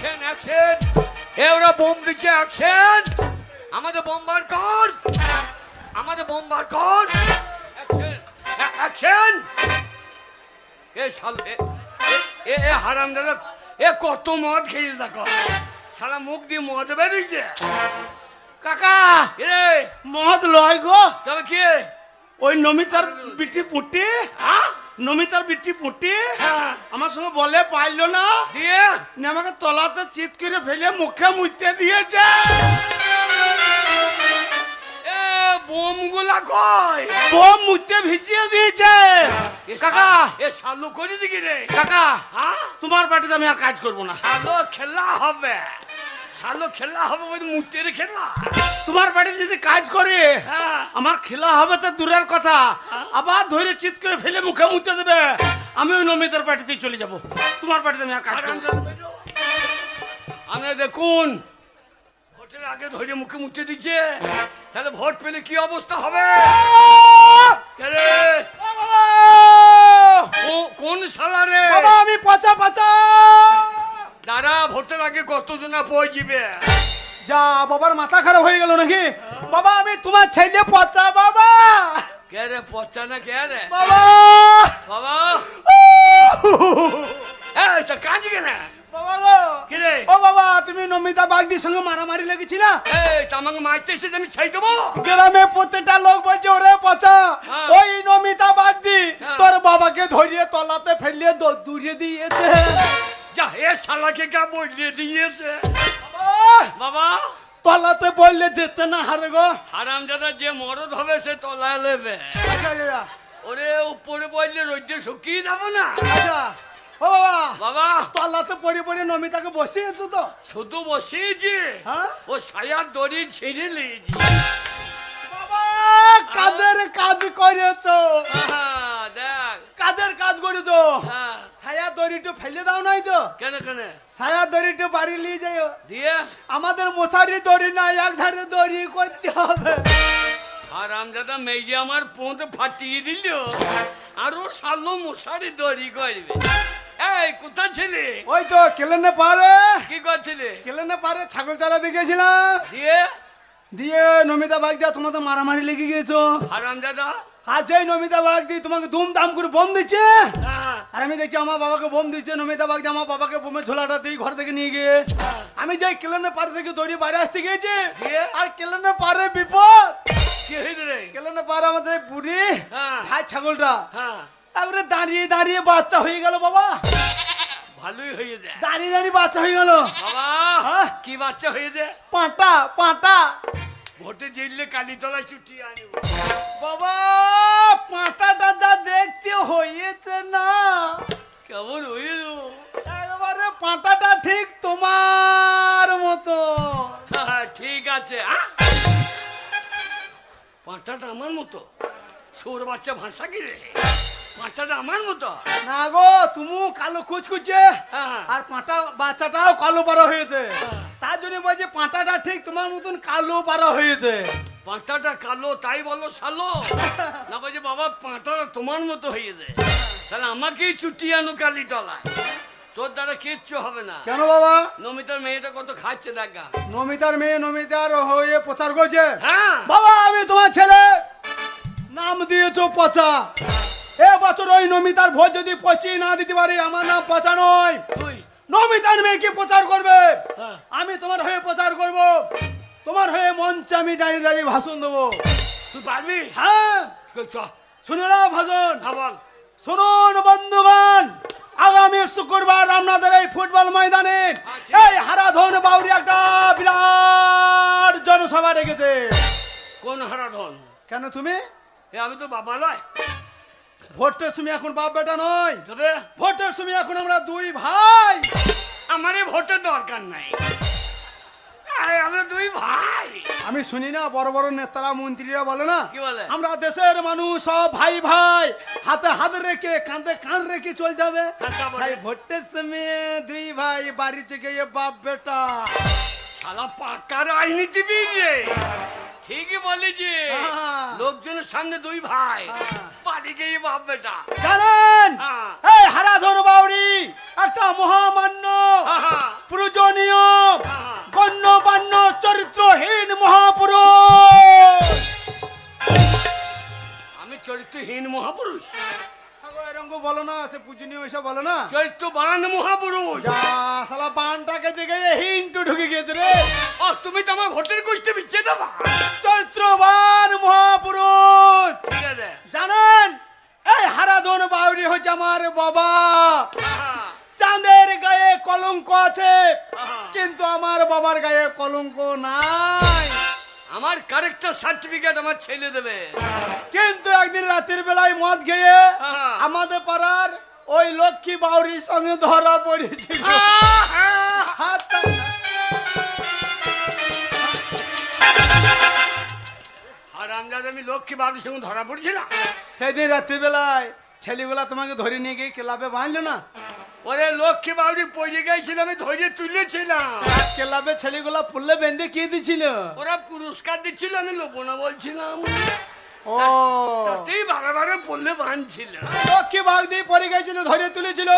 Action action এরা bomb দিচ্ছে action আমাদের বোম বার কর আমাদের বোম বার কর অ্যাকশন অ্যাকশন এ শাল এ হারামজাদা এ কত মদ খেয়েছিস দেখো শালা মুখ দিয়ে মদ বেরিয়েছে কাকা রে মদ লয় গো তবে কি ওই নমিতার বিটি পুটি নমিতার বিটি পুটি আমার সঙ্গে বলে পাইলো না দিয়ে আমাকে তলাতে চিৎ করে ফেলে মুখে মুইতে দিয়েছে বোম গুলা কয় বোম মুইতে ভিজিয়ে দিয়েছে কাকা এ শালু করে দিকি রে কাকা তোমার বাড়িতে আমি আর কাজ করবো না শালো খেলা হবে শালো খেলা হবে ওই মুতের খেলা তোমার বাড়িতে যদি কাজ করে আমার খেলা হবে তো দূরের কথা আবার ধরে চিৎ করে ফেলে মুখে মুতে দেবে আমি ওই নমিতার বাড়িতেই চলে যাব তোমার বাড়িতে আমি আর কাজ করবো আমি দেখুন ভোটের আগে ধরে মুখে মুতে দিচ্ছে তাহলে ভোট পেলে কি অবস্থা হবে কোন শালা রে বাবা আমি পচা পচা দাঁড়া ভোটের আগে কতজনা পয় যাবে যা বাবার মাথা খারাপ হয়ে গেল নাকি বাবা আমি তোমার ছেলে পচা বাবা কে রে পচা না কে রে বাবা বাবা এই তো কাঁদি কেন বাবা গো কি রে ও বাবা তুমি নমিতা বাগদির সঙ্গে মারামারি লেগেছি না এই আমাকে মারতে এসে আমি ছাই দেবো গ্রামে প্রত্যেকটা লোক বলছে ওরে পচা ওই নমিতা বাগদি তোর বাবাকে ধরিয়ে তলাতে ফেলিয়ে দূরিয়ে দিয়েছে যা এ শালাকে কা বলিয়ে দিয়েছে বাবা তলাতে বললে যেতে না হারে গো হারামজাদা যে মরদ হবে সে তলায় নেবে ওরে উপরে বললে রোদ্রে শুকিয়ে যাবো না ও বাবা বাবা তলাতে পড়ে পড়ে নমিতাকে বসিয়েছো তো শুধু বসিয়েছি ও সায়ার দড়ি ছিঁড়ে নিয়েছি বাবা কাজের কাজ করেছো দেখ কাজের কাজ করেছো ছায়া দড়িটা ফেলে দাও নাই তো কেন কেন ছায়া দড়িটা বাড়ি নিয়ে যাও দিয়ে আমাদের মশারি দড়ি না এক ধারে দড়ি করতে হবে আর আমজাদা মেয়ে আমার পোঁত ফাটিয়ে দিল আরো সালো মশারি দড়ি করবে এই কোথা ছেলে ওই তো কেলেনে পারে কি করছিলে কেলেনে পারে ছাগল চালা দেখেছিলাম দিয়ে দিয়ে নমিতা বাগ দিয়া তোমাদের মারামারি লেগে গিয়েছো হারামজাদা আজ এই নমিতা বাগ দি তোমাকে ধুমধাম করে বোম দিচ্ছে আর আমি দেখছি আমার বাবাকে বোম দিচ্ছে নমিতা বাগ দি আমার বাবাকে বোমের ঝোলাটা দিয়ে ঘর থেকে নিয়ে গিয়ে আমি যাই কেলেনে পারে থেকে দড়ি বাইরে আসতে গিয়েছি আর কেলেনে পারে বিপদ কি হয়েছে রে কেলেনে পারে আমাদের বুড়ি ভাই ছাগলটা তারপরে দাঁড়িয়ে দাঁড়িয়ে বাচ্চা হয়ে গেল বাবা ভালোই হয়েছে দাঁড়িয়ে দাঁড়িয়ে বাচ্চা হয়ে গেল বাবা কি বাচ্চা হয়েছে পাঁটা পাঁটা ভোটে জিতলে কালীতলায় ছুটি আনব বাবা পাঁটাটা যা দেখতে হয়েছে না কেমন হয়ে একবারে পাঁটাটা ঠিক তোমার মতো ঠিক আছে পাঁটাটা আমার মতো ছোট বাচ্চা ভাষা কি রে পাঁটাটা আমার মতো না গো তুমি কালো কুচকুচে আর পাঁটা বাচ্চাটাও কালো পারা হয়েছে তার জন্য বলছি পাঁটাটা ঠিক তোমার মতন কালো পারা হয়েছে পাঁটাটা কালো তাই বলো শালো না বলছে বাবা পাঁটাটা তোমার মতো হয়েছে তাহলে আমাকেই ছুটি আনো কালীতলায় তোর দ্বারা কিচ্ছু হবে না কেন বাবা নমিতার মেয়েটা কত খাচ্ছে দেখা নমিতার মেয়ে নমিতার হয়ে প্রচার করছে হ্যাঁ বাবা আমি তোমার ছেলে নাম দিয়েছো পচা এ বছর ওই নমিতার ভোট যদি পচিয়ে না দিতে পারি আমার নাম পচা নয় তুই নমিতার মেয়েকে প্রচার করবে আমি তোমার হয়ে প্রচার করব তোমার হয়ে মঞ্চে আমি দাঁড়িয়ে দাঁড়িয়ে ভাষণ দেবো তুই পারবি হ্যাঁ চ শুনে নাও ভাষণ বল শুনুন বন্ধুগণ আগামী শুক্রবার আপনাদের এই ফুটবল ময়দানে এই হারাধন বাউরি একটা বিরাট জনসভা রেখেছে কোন হারাধন কেন তুমি আমি তো বাবা নয় ভোটের সময় এখন বাপ বেটা নয় তবে ভোটের সময় এখন আমরা দুই ভাই আমারই ভোটের দরকার নাই আমরা দুই ভাই আমি শুনি না বড় বড় নেতারা মন্ত্রীরা বলে না কি বলে আমরা দেশের মানুষ সব ভাই ভাই হাতে হাত রেখে কাঁধে কাঁধ রেখে চলতে হবে ভাই ভোটের সময় দুই ভাই বাড়ি থেকে বাপ বেটা শালা পাকা রাজনীতিবিদ রে ঠিকই বলেছি লোকজনের সামনে দুই ভাই বাড়ি গিয়ে বাপ বেটা জানেন এই হারাধন বাউরি একটা মহামান্য প্রয়োজনী আছে পূজনীয় ওইসব বলো না। চৈত্রবান মহাপুরুষ। যা শালা বানটাকে জেগে হিন্টু ঢুকে গেছে রে। ও তুমি তো আমার ভোটের গোষ্ঠী বিচ্ছে দেবা। চৈত্রবান মহাপুরুষ। ঠিক আছে। জানেন এই হারাধন বাউরি হচ্ছে আমার বাবা। আহা, চাঁদের গায়ে কলঙ্ক আছে আহা। কিন্তু আমার বাবার গায়ে কলঙ্ক নাই। আমার ক্যারেক্টার সার্টিফিকেট আমার ছেলে দেবে। কিন্তু একদিন রাতের বেলায় মদ খেয়ে আহা। আমাদের পাড়ার ওই লক্ষ্মী বাউরির সঙ্গে ধরা পড়েছিল। আহা। হাত- আর আমজাদ আমি লক্ষ্মী বাবুর সঙ্গে ধরা পড়ছিলাম। সেদিন রাত্রি বেলায় ছেলেগুলা তোমাকে ধরে নিয়ে গিয়ে ক্লাবে বাঁধলো না। ওরে লক্ষ্মী বাবুরি পড়ে গেছিল, আমি ধরে তুলেছিলাম। ক্লাবে ছেলেগুলা ফুললে বেঁধে কে দিছিল? ওরা পুরস্কার দিচ্ছিল, আমি লোবো না বলছিলাম। ও তাতেই বারে পড়লে বাঁধছিল। লক্ষ্মী বাগ দিয়ে পড়ে গেছিল, ধরে তুলেছিল।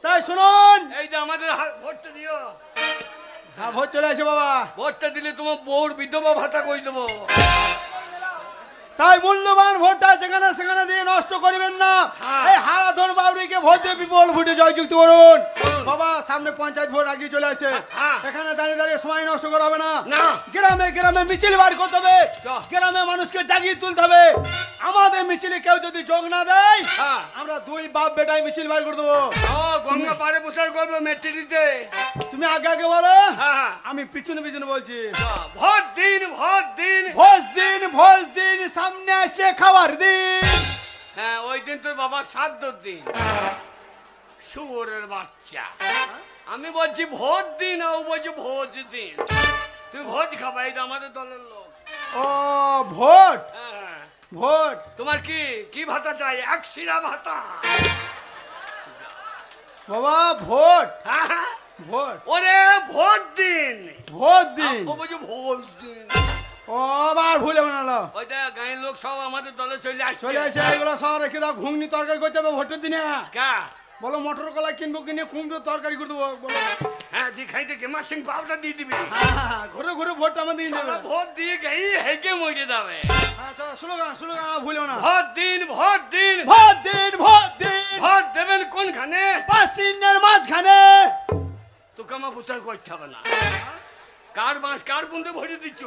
তাই শুনুন, এই যে আমাদের ভোটটা দিও। হ্যাঁ ভোট চলে আসে বাবা। ভোটটা দিলে তোমার বউর বিধবা ভাতা করে দেবো। তাই মূল্যবান ভোটটা যেখানে সেখানে দিয়ে নষ্ট করবেন না। হ্যাঁ। এই হারাধন বাউরিকে ভোট দিয়ে বিপুল ভোটে জয়যুক্ত করুন। করুন। বাবা সামনে পঞ্চায়েত ভোট আগিয়ে চলে আসে। হ্যাঁ। এখানে দাঁড়িয়ে দাঁড়িয়ে সময় নষ্ট করা হবে না। না। গ্রামে গ্রামে মিছিল বার করতে হবে। চল। গ্রামে মানুষকে জাগিয়ে তুলতে হবে। আমাদের মিছিলে কেউ যদি যোগ না দেয় হ্যাঁ। আমরা দুই বাপ বেটাই মিছিল বার করে দেবো। ও গঙ্গা পাড়ে প্রচার করবো মেট্রিতে। তুমি আগে আগে বলো, হ্যাঁ। আমি পিছনে পিছনে বলছি। ভোট দিন, ভোট দিন। ভোজ দিন, ভোজ দিন, সামনে আসে খাবার দিন। হ্যাঁ, ওই দিন তোর বাবার শ্রাদ্ধ দিন। শুয়োরের বাচ্চা। আমি বলছি ভোট দিন, ও বলছি ভোজ দিন। তুই ভোজ খাবা, এই তো আমাদের দলের লোক। ও ভোট, হ্যাঁ। ভোট। তোমার কি কি ভাতা চাই? এক শিরা ভাতা। বাবা ভোট, হ্যাঁ। ভোট, ওরে ভোট দিন। ভোট দিন। ও বলছি ভোজ দিন। ও আবার ভুলে বানালো। ওই দেখ গাঁয়ের লোক সব আমাদের দলে চলে চলে আসছে। আসে এগুলো সব রেখে দাও। ঘুগনি তরকারি করতে হবে ভোটের দিনে। কা? বলো মটর কলা কিনবো, কিনে কুমড়ো তরকারি করে দেবো। বলো হ্যাঁ, দিখাইতে গেমার সিং পাউডার দিয়ে দিবি। হ্যাঁ, ঘুরে ঘুরে ভোটটা আমাদের দিন দেবে। সারা ভোট দিয়ে গেই হেগে মরে যাবে। হ্যাঁ চলো, স্লোগান স্লোগান ভুলে না। ভোট দিন, ভোট দিন। ভোট দিন, ভোট দিন। ভোট দেবেন কোনখানে? পাসিনের মাঝখানে। তোকে আমার প্রচার করতে হবে না। কার বাঁশ কার বুন্দে ভরে দিচ্ছ?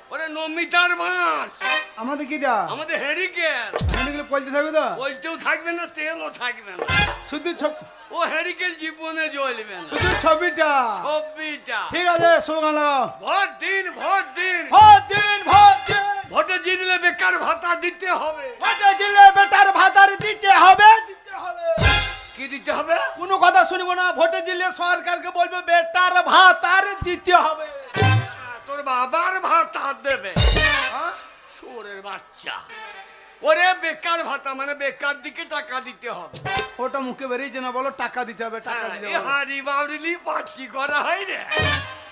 ওরে নমিতার বাঁশ। আমাদের কি দা? আমাদের হেরিকেল। এগুলো পলতে থাকবে তো? ওইটাও থাকবে না, তেলও থাকবে না। শুধু ও হেরিকেল জীবনে জ্বলবে না। শুধু ছবিটা। 26টা। ঠিক আছে স্লোগান লাও। ভোট দিন, ভোট দিন। ভোট দিন, ভোট দিন। ভোটে জিতলে বেকার ভাতা দিতে হবে। ভোটে জিতলে বেটার ভাতার দিতে হবে, দিতে হবে। কি দিতে হবে? কোনো কথা শুনবো না। ভোটে দিলে সরকারকে বলবে বেটার ভাতার দিতে হবে। তোর বাবার ভাতা দেবে। শুয়োরের বাচ্চা। ওরে বেকার ভাতা মানে বেকার দিকে টাকা দিতে হবে। ওটা মুখে বেরিয়েছে না, বলো টাকা দিতে হবে, টাকা দিতে হবে। হারি বাউরিলি পার্টি করা হয় রে।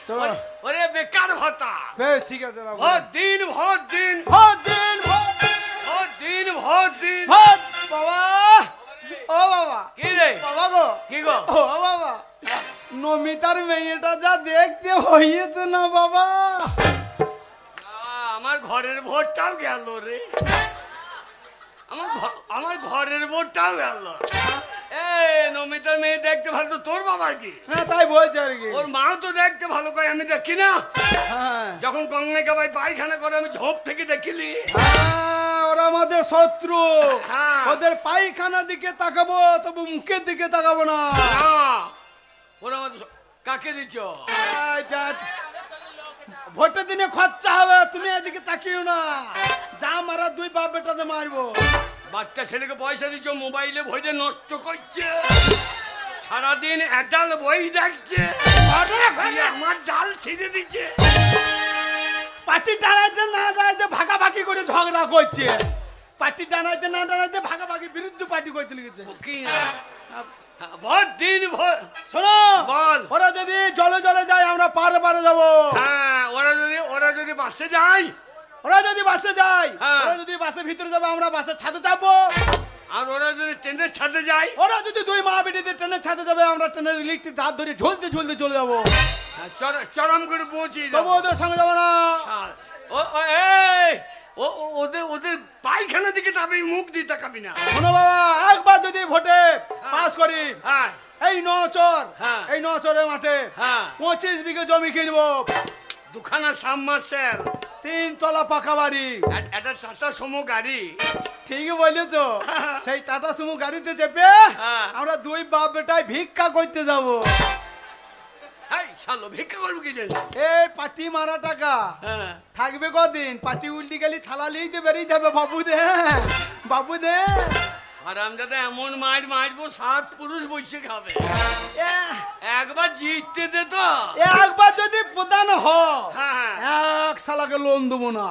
চলো ওরে বেকার ভাতা। বেশ ঠিক আছে। ভোট দিন, ভোট দিন। ভোট দিন, ভোট দিন। ভোট দিন, ভোট দিন। ভোট। বাবা, ও বাবা, কি রে? বাবা গো, কি গো? ও বাবা, নমিতার মেয়েটা যা দেখতে হয়েছে না বাবা। আমার ঘরের ভোটটাও গেল রে। আমার ঘরের ভোটটাও গেল। এই নমিতার মেয়ে দেখতে ভালো তো তোর বাবার কি? হ্যাঁ তাই বলছে আর কি। ওর মাও তো দেখতে ভালো করে, আমি দেখি না? হ্যাঁ যখন গঙ্গাকে ভাই পায়খানা করে আমি ঝোপ থেকে দেখিলি। হ্যাঁ, ওরা আমাদের শত্রু। হ্যাঁ। ওদের পায়খানা দিকে তাকাবো, তবু মুখের দিকে তাকাবো না। না, ওরা আমাদের কাকে দিচ্ছ? এই যা, ভোটের দিনে খরচা হবে, তুমি এদিকে তাকিও না। যা মারা দুই বাপ বেটাতে মারবো। বাচ্চা ছেলেকে পয়সা দিচ্ছ, মোবাইলে ভরে নষ্ট করছে, সারাদিন এটাল বই দেখছে, আমার ডাল ছিঁড়ে দিচ্ছে। পার্টি টানাইতে না টানাইতে ভাগাভাগি করে ঝগড়া করছে। পার্টি টানাইতে না টানাইতে ভাগাভাগি বিরুদ্ধে পার্টি করতে লেগেছে। কি না? ভোট দিন, ভোট। শোনো, বল। ওরা যদি জলে জলে যায় আমরা পারে পারে যাবো। হ্যাঁ, ওরা যদি বাসে যায়, ওরা যদি বাসে যায়, হ্যাঁ। ওরা যদি বাসের ভিতরে যাবে আমরা বাসের ছাদে যাবো। আর ওরা যদি ট্রেনের ছাদে যায়, ওরা যদি দুই মা বেটিতে ট্রেনের ছাদে যাবে আমরা ট্রেনের ইলেকট্রিক হাত ধরে ঝুলতে ঝুলতে চলে যাবো। চরম করে পৌঁছি তবু ওদের সঙ্গে যাবো না। এই ওদের ওদের পায়খানা দিকে তাবে মুখ দিয়ে তাকাবি না। শোনো বাবা, একবার যদি ভোটে পাস করি, হ্যাঁ এই নচর, হ্যাঁ। এই নচরের মাঠে হ্যাঁ 25 বিঘে জমি কিনবো, দুখানা সাবমার্সেল, 3 তলা পাকা বাড়ি, একটা টাটা সুমো গাড়ি। ঠিকই বলেছো। সেই টাটা সুমো গাড়িতে চেপে হ্যাঁ। আমরা দুই বাপ বেটায় ভিক্ষা করতে যাবো। এই শালো ভিক্ষা করবি কি জানি? এই পাটি মারা টাকা হ্যাঁ থাকবে কদিন? পাটি উল্টি গেলি থালা লিয়ে বেরিয়ে যাবে। বাবু দে, বাবু দে। আর আমরা এমন মার মারবো 7 পুরুষ বসে খাবে। এ- একবার জিততে দে তো। একবার যদি প্রধান হ, হ্যাঁ এক শালাকে লোন দেবো না।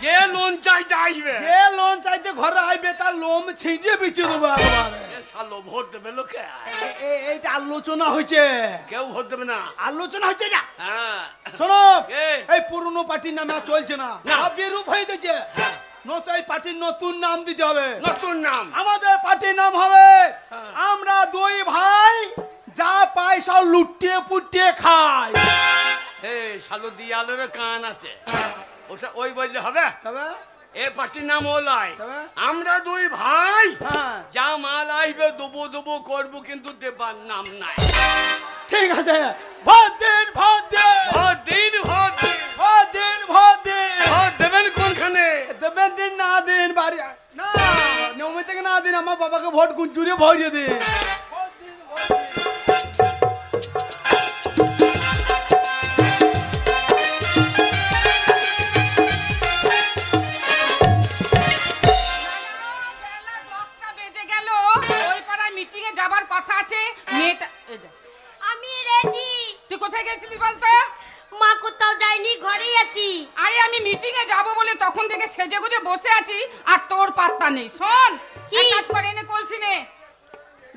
যে লোন চাইতে আসবে যে লোন চাইতে ঘরে আইবে তার লোম ছিঁড়ে বিছে দেবো একবারে। এ শালো ভোট দেবে লোকে? এইটা আলোচনা হয়েছে, কেউ ভোট দেবে না। আলোচনা হয়েছে না। হ্যাঁ শোনো, এ। এই পুরনো পার্টির নামে আর চলছে না, না। সব বিরূপ হয়ে গেছে। নতুন এই পার্টির নতুন নাম দিতে হবে। নতুন নাম। আমাদের পার্টির নাম হবে হ্যাঁ। আমরা দুই ভাই যা পাই সব লুটিয়ে পুটিয়ে খাই। হে শালো দিয়ালের কান আছে, ওটা ওই বললে হবে? তবে এ পার্টির নাম ওলাই। তবে? আমরা দুই ভাই হ্যাঁ যা মাল আসবে দেবো দেবো করবো, কিন্তু দেবার নাম নাই। ঠিক আছে, ভোট দিন, ভোট দিন, ভোট দিন, ভোট দিন। ভোট দিন, ভোট দিন। ভোট দেবেন কোনখানে? দেবেন দিন না দিন বাড়ি না, নিয়মিত থেকে না দিন, আমার বাবাকে ভোট গুঞ্জুরে ভরিয়ে দিন। ভোট দিন, ভোট দিন। বেলা 10টা বেজে গেল, ওই পাড়ায় মিটিং এ যাবার কথা আছে। মেয়েটা এই দেখ। আমি রেডি। তুই কোথায় গেছিলি বলতো? মা কোথাও যাইনি, ঘরেই আছি। আরে আমি মিটিং এ যাব বলে তখন থেকে সেজে গুজে বসে আছি, আর তোর পাত্তা নেই। শোন, কি? এক কাজ করে এনে কলসি নে,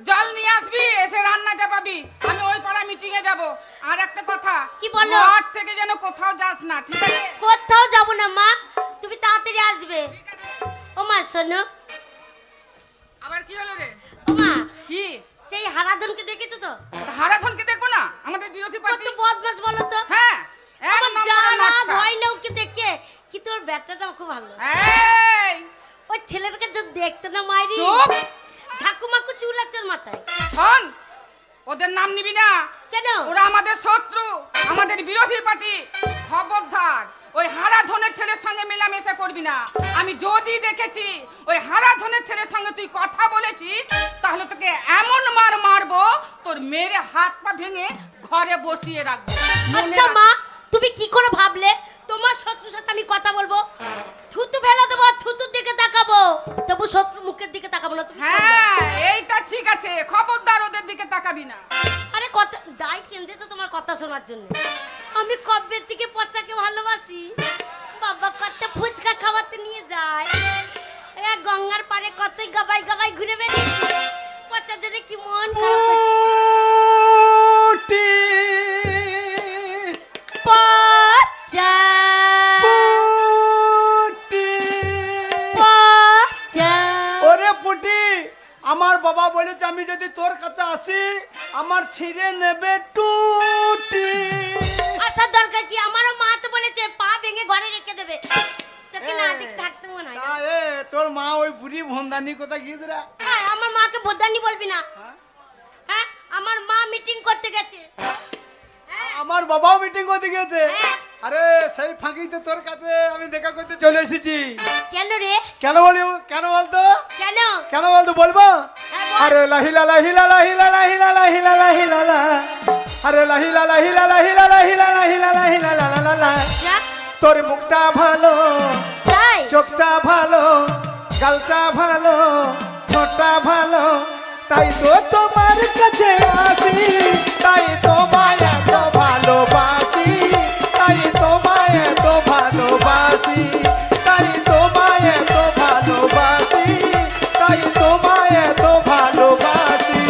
জল নিয়ে আসবি, এসে রান্না চাপাবি। আমি ওই পাড়ায় মিটিং এ যাব। আর একটা কথা, কি বলো? ঘর থেকে যেন কোথাও যাস না, ঠিক আছে? কোথাও যাব না মা, তুমি তাড়াতাড়ি আসবে। ঠিক আছে। ও মা শোনো, আবার কি হলো রে? ও মা কি? সেই হারাধনকে দেখেছো তো? হারাধনকে দেখবো না? আমাদের বিরোধী কত পার্টি। বদমাস বলো তো। হ্যাঁ, এক আমার নম্বরের জানা নচ্ছা। ভয় না ওকে দেখে, কিন্তু ওর ব্যাটাটাও খুব ভালো। এই ওই ছেলেটাকে যদি দেখতে না মাইরি, চুপ! ঝাকুমাকু চুল আছে ওর মাথায়। শোন, ওদের নাম নিবি না। কেন? ওরা আমাদের শত্রু, আমাদের বিরোধী পার্টি। খবরদার ওই হারাধনের ছেলের সঙ্গে মেলামেশা করবি না। আমি যদি দেখেছি ওই হারাধনের ছেলের সঙ্গে তুই কথা বলেছিস, তাহলে তোকে এমন মার মারবো, তোর মেরে হাত পা ভেঙে ঘরে বসিয়ে রাখবো। মনে আচ্ছা রাখ। মা, তুমি কি করে ভাবলে তোমার শত্রুর সাথে আমি কথা বলবো? থুতু ফেলে দেবো, থুতুর দিকে তাকাবো, তবু শত্রু মুখের দিকে তাকাবো না। তুমি হ্যাঁ, এইটা ঠিক আছে। খবরদার ওদের দিকে তাকাবি না। আরে কথা দাই কেন্দ্রেছো তোমার কথা শোনার জন্য। আমি কবে থেকে পচাকে ভালোবাসি। বাবা কত ফুচকা খাওয়াতে নিয়ে যায়, এক গঙ্গার পারে কতই গাবাই গাবাই ঘুরে বেরিয়েছি। পচা জন্য কি মন খারাপ করছে। পুটি, পচা পুটি। পচা। ওরে পুটি, আমার বাবা বলেছে আমি যদি তোর কাছে আসি আমার ছিঁড়ে নেবে টুটি। আসার দরকার কি? আমারও মা তো বলেছে পা ভেঙে ঘরে রেখে দেবে, তোকে না দেখে থাকতে মনে হয় না। আরে তোর মা ওই বুড়ি ভন্দানি কোথায় গিয়েছে রে? হ্যাঁ, আমার মাকে বোধানি বলবি না। হ্যাঁ? হ্যাঁ, আমার মা মিটিং করতে গেছে। হ্যাঁ, আমার বাবাও মিটিং করতে গেছে। হ্যাঁ। আরে সেই ফাঁকিতে তোর কাছে আমি দেখা করতে চলে এসেছি। কেন রে? কেন বলি, কেন বলতো, কেন? কেন বলতো বলবো? হ্যাঁ, বল। আরে লাহিলা লাহিলা লাহিলা লাহিলা লাহিলা লাহিলা লা, আরে লাহিলা লাহিলা লাহিলা লাহিলা লাহিলা লাহিলা লা লা লা লা। যা, তোর মুখটা ভালো, তাই? চোখটা ভালো, গালটা ভালো, ঠোঁটটা ভালো, তাই তো তোমার কাছে আসি, তাই তোমায় এত ভালোবাসি, তাই তোমায় এত ভালোবাসি, তাই তোমায় এত ভালোবাসি, তাই তোমায় এত ভালোবাসি।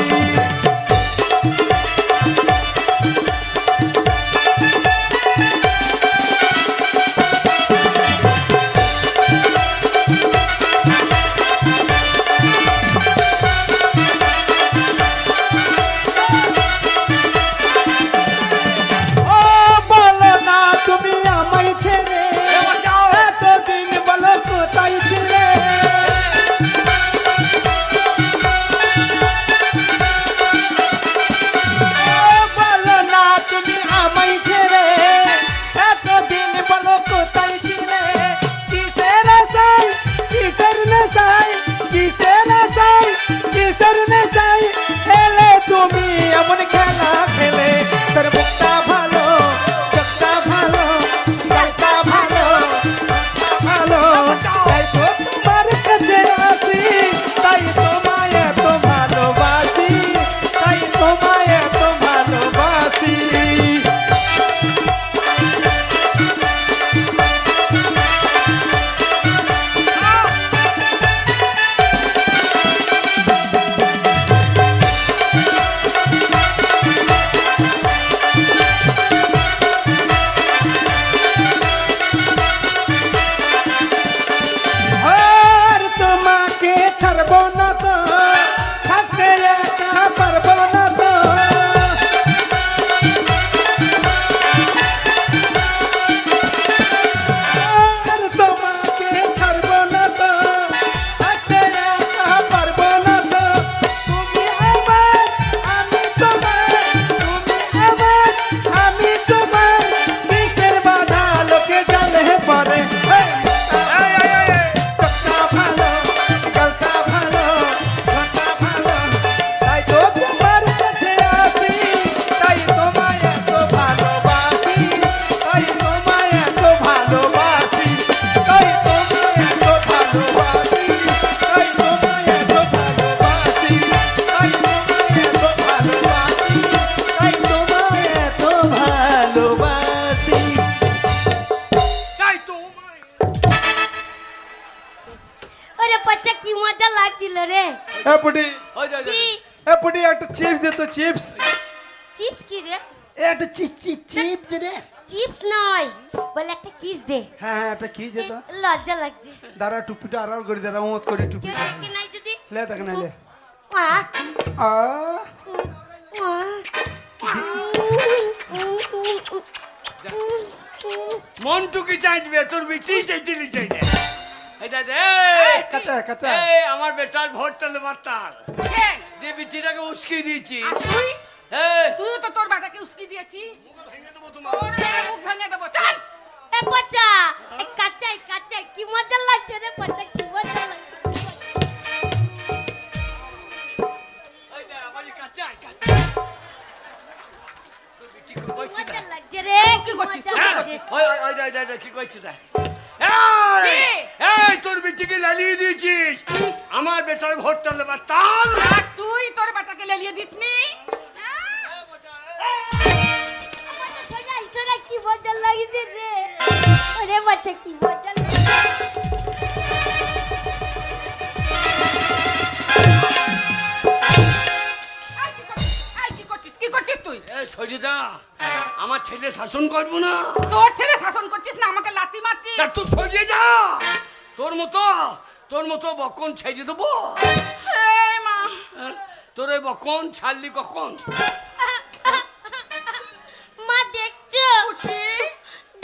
চিপস। চিপস কি রে? একটা চিপস রে। চিপস নয়, বলে একটা কিস দে। হ্যাঁ হ্যাঁ, একটা কি দে তো। লজ্জা লাগছে। দাঁড়া, টুপিটা আড়াল করে দে, রামত করে কেউ টুপিটা। দেখে নাই যদি। লে তাকে না লে। আহ, আহ, মনটুকি চাইবে তোর বিটি চাইছিলি চাইলে এটা দে কাঁচা কাঁচা। এই আমার বেটার ভোটটালে মাতাল কে? যে বিটিটাকে উস্কি দিয়েছি আর তুই? এই তুইও তো তোর বাটাকে উস্কি দিয়েছিস। ভেঙে দেবো তোমার তোর মেয়ে মুখ ভেঙে দেবো, চল। এ পচা, এ কাঁচাই কাঁচাই কি মজা লাগছে রে পচা, কি মজা লাগছে। এই দে আমারই কাঁচা কাঁচা তোর বিটি কি কইছি মজা না লাগছে রে, কি করছিস? মজা হ্যাঁ? লাগছে। ওই ওই ওই দে দে কি কইছি না এই কি? এই তোর বিটিকে লালিয়ে দিয়েছিস আমার বেটার ভোটটালে মাতাল আর তুই তোর বাটাকে লেলিয়ে দিসনি? শোনা, শোনা, কি মজা লাগছে রে। ওরে বাচ্চা কি মজা লাগছে। কি করছিস তুই? এই সজিদা আমার ছেলে শাসন করবো না তোর ছেলে শাসন করছিস না, আমাকে লাথি মারছিস। তা তুই সরিয়ে যা তোর মতো বকন ছেড়ে দেবো এই মা, তোর এই বকন ছাড়লি কখন মা দেখছো?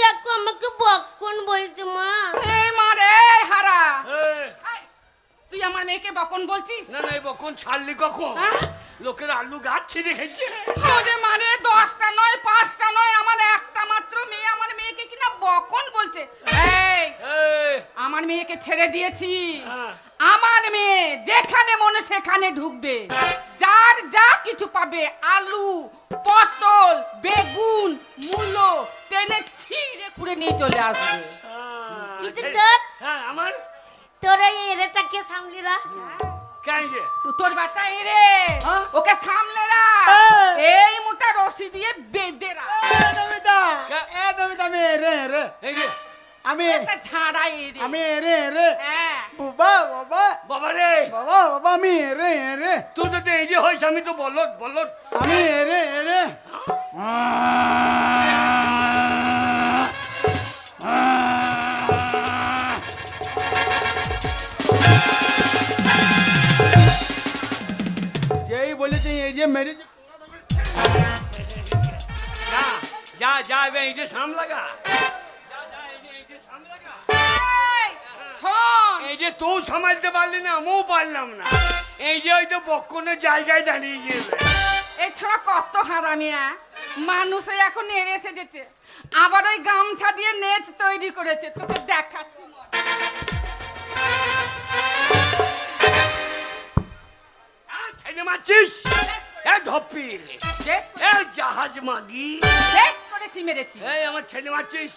দেখো আমাকে বকন বলছে মা। এই মা রে হারা। এই, এই, তুই আমার মেয়েকে বকন বলছিস? না না এই বকন ছাড়লি কখন হ্যাঁ? লোকের আলু গাছ ছিঁড়ে খেয়েছে ওরে মানে 10টা নয় 5টা নয়, আমার একটা মাত্র মেয়ে, আমার মেয়েকে কিনা বকন বলছে। এই, এই, আমার মেয়েকে ছেড়ে দিয়েছি। হ্যাঁ। আমার মেয়ে যেখানে মনে সেখানে ঢুকবে, যার যা কিছু পাবে, আলু, পটল, বেগুন, মূলো টেনে ছিঁড়ে খুঁড়ে নিয়ে চলে আসবে। কিন্তু ছেড়ে- তোর হ্যাঁ আমার তোর ওই এরেটাকে সামলি রাখ। কাই রে তোর বাটা এরে, হ্যাঁ? ওকে সামলে রাখ, এই মোটা রশি দিয়ে বেঁধে রাখ। নমিতা, এ নমিতা, আমি রে রে, এই রে আমি একটা ঝাড়া এরে। আমি রে রে, হ্যাঁ, বাবা বাবা বাবা রে বাবা বাবা, আমি রে রে, তুই যদি এই যে হয়েছে আমি তো বলত আমি রে রে। যেই বলেছে এই যে মেরে যা যা যা এবার এই যে সামলাগা যা যা এই যে সামলাগা এই, শোন, এই যে তুই সামালতে পারলি না আমিও পারলাম না এই যে ওই তো বক্ষণের জায়গায় দাঁড়িয়ে গেলে এই ছোড়া কত হারামিয়া, মানুষে এখন এড়ে এসেছে, আবার ওই গামছা দিয়ে নেচ তৈরি করেছে, তোকে দেখাচ্ছি মজা। ছেলে মারছিস এ ধপ্পি শেষ এ জাহাজ মাগি শেষ করেছি, মেরেছি। এই আমার ছেলে মারছিস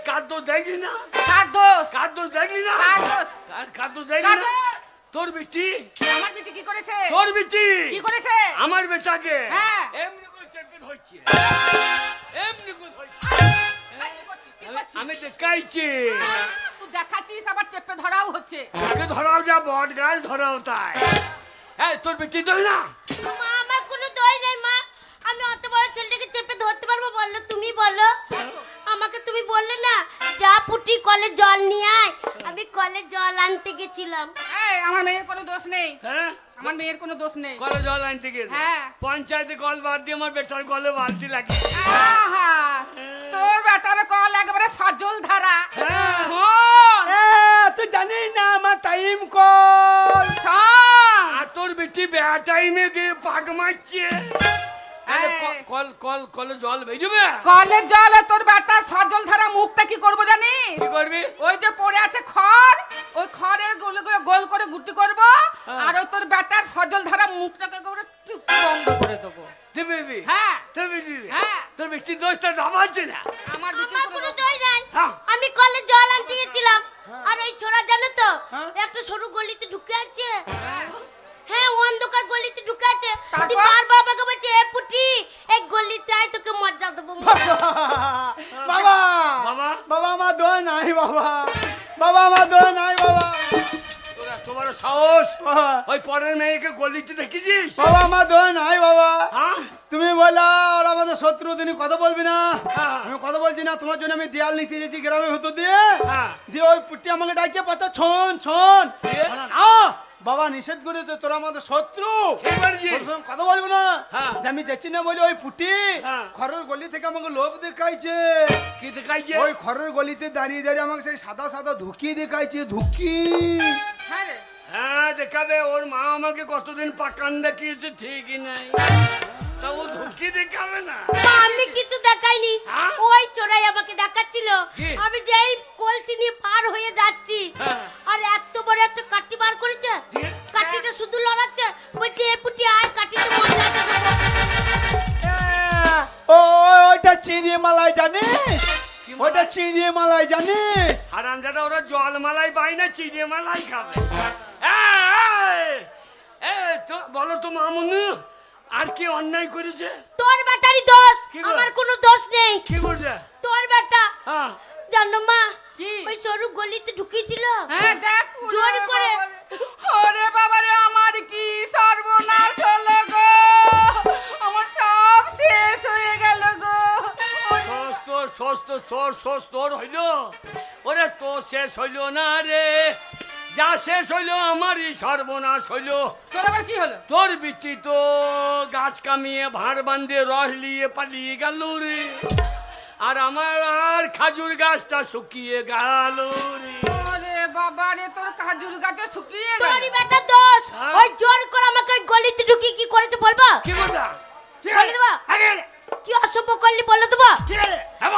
কাদ্য দেখলি না কার দোষ? কাদ্য দেখলি না কার দোষ? কাদ্য দেখলি কার না দোষ? তোর বিটি আমার বেটি কি করেছে? তোর বিটি কি করেছে? আমার বেটাকে হ্যাঁ। এমনি করে চেপে ধরছে এমনি করে ধরছে এই, কি করছিস? কি করছিস? আমি দেখাইছি তুই দেখাচ্ছিস, আবার চেপে ধরাও হচ্ছে। ওকে ধরাও যা বট গাছ ধরাও তাই এই তোর বিটি দই না মা, আমার কোনো দই নেই মা। আমি অত বড় ছেলেটাকে চেপে ধরতে পারবো বললো? তুমি বলো। আমাকে তুমি বললে না, যা পুটি কলে জল নিয়ে আয়। আমি কলে জল আনতে গেছিলাম। এই, আমার মেয়ের কোনো দোষ নেই, হ্যাঁ আমার মেয়ের কোনো দোষ নেই। কলে জল আনতে গেছে হ্যাঁ। পঞ্চায়েতে কল বাদ দিয়ে আমার বেটার কলে বালতি লাগে আহা, তোর বেটার কল একেবারে সজল ধারা। হ্যাঁ। শোন, তুই জানিস না আমার টাইম কল। শোন, আর তোর বেটি বেয়া টাইমে গিয়ে পাক মারছে তাহলে এই। কলে জল বেরোবে কলের জলে তোর বেটার সজল ধারা মুখটা কি করবো জানিস? কি করবি ওই যে পড়ে আছে খড়, ওই খড়ের গোল করে গোল করে গুটি করব, আর ওই তোর বেটার সজল ধারা মুখটাকে একেবারে চুপ বন্ধ করে দেবো। দিবি হ্যাঁ, দিবি হ্যাঁ। তোর বেটির দোষটা দাবাচ্ছে না আমার বেটির আমার কোনো কোনো দোষ দই নাই। হ্যাঁ। আমি কলে জল আনতে গেছিলাম। আর ওই ছোড়া জানো তো, হ্যাঁ। একটা সরু গলিতে ঢুকে আছে। হ্যাঁ। হ্যাঁ, অন্ধকার গলিতে ঢুকে আছে। তারপর? দি বারবার আমাকে বলছে, এ পুটি, এই গলিতে আয়, তোকে মজা দেবো। বাবা বাবা? বাবা, আমার দোয়া নাই বাবা, বাবা আমার দোয়া নাই বাবা। তোরা তোমার সাহস বাবা ওই পরের মেয়েকে গলিতে দেখেছিস? বাবা আমার দোয়া নাই বাবা। হ্যাঁ তুমি বললা আর আমাদের শত্রু, তুমি কথা বলবি না। হ্যাঁ। আমি কথা বলছি না, তোমার জন্য আমি দেয়াল নিতে এসেছি গ্রামের ভেতর দিয়ে। হ্যাঁ। দিয়ে ওই পুটি আমাকে ডাকছে পাতা ছন ছন। দিয়ে? বললাম, না বাবা নিষেধ করেছে, তোরা আমাদের শত্রু, ঠিক বলেছিস। তোর সঙ্গে কথা বলবো না। হ্যাঁ। দিয়ে আমি যাচ্ছি না বলি ওই পুটি হ্যাঁ। ঘরের গলি থেকে আমাকে লোভ দেখাইছে। কি দেখাইছে? ওই ঘরের গলিতে দাঁড়িয়ে দাঁড়িয়ে আমাকে সেই সাদা সাদা ধুকি দেখাইছে, ধুকি। হ্যাঁ রে হ্যাঁ দেখাবে, ওর মা আমাকে কতদিন পাকান দেখিয়েছে ঠিকই নাই, তা ও ধুকি দেখাবে না? মা, আমি কিছু দেখাইনি, হ্যাঁ? ওই চোরাই আমাকে দেখাচ্ছিল। কি? আমি যেই কলসি নিয়ে পার হয়ে যাচ্ছি হ্যাঁ। আর এত বড় একটা কাঠি বার করেছে, দিয়ে? কাঠিটা শুধু লড়াচ্ছে, বলছে এ পুটি আয় কাঠিতে মজা আছে। ও ওইটা চিংড়ি মালাই জানিস? কি মালাই? ওইটা চিংড়ি মালাই জানিস? হারামজাদা, ওরা জল মালাই পায় না, চিড়ে মালাই খাবে। তো বলো তো মামুনু, আর কি অন্যায় করেছে? তোর বেটারই দোষ, কি গো? আমার কোনো দোষ নেই। কি করছে? তোর বেটা হ্যাঁ জানো মা, কি? ওই সরু গলিতে ঢুকিয়েছিল। হ্যাঁ দেখ জোর করে। ওরে বাবারে আমার কি সর্বনাশ হলো গো, আমার সব শেষ হয়ে গেল গো। তোর হইল? ওরে তো শেষ হইল না রে, যা শেষ হইল আমারই সর্বনাশ হইল। তোর আবার কি হলো? তোর বিটি তো গাছ কামিয়ে ভাঁড় বাঁধে রস নিয়ে পালিয়ে গেল রে, আর আমার আর খাজুর গাছটা শুকিয়ে গেল রে। ওরে বাবারে তোর খাজুর গাছে শুকিয়ে গেল। তোরই বেটা দোষ, হ্যাঁ? ওই জোর করে আমাকে ওই গলিতে ঢুকিয়ে কি করেছে বলবা? কি কথা? বলে দেবা? কি অসভ্য করলি বলে দেবা?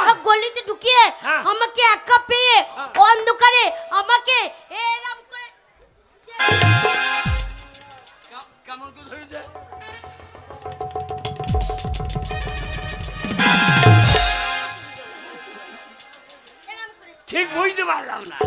ওই গলিতে ঢুকিয়ে হ্যাঁ। আমাকে একা পেয়ে হ্যাঁ। অন্ধকারে আমাকে এরম করে কেমন করে ধরেছে? এরম করে ঠিক বুঝতে পারলাম না।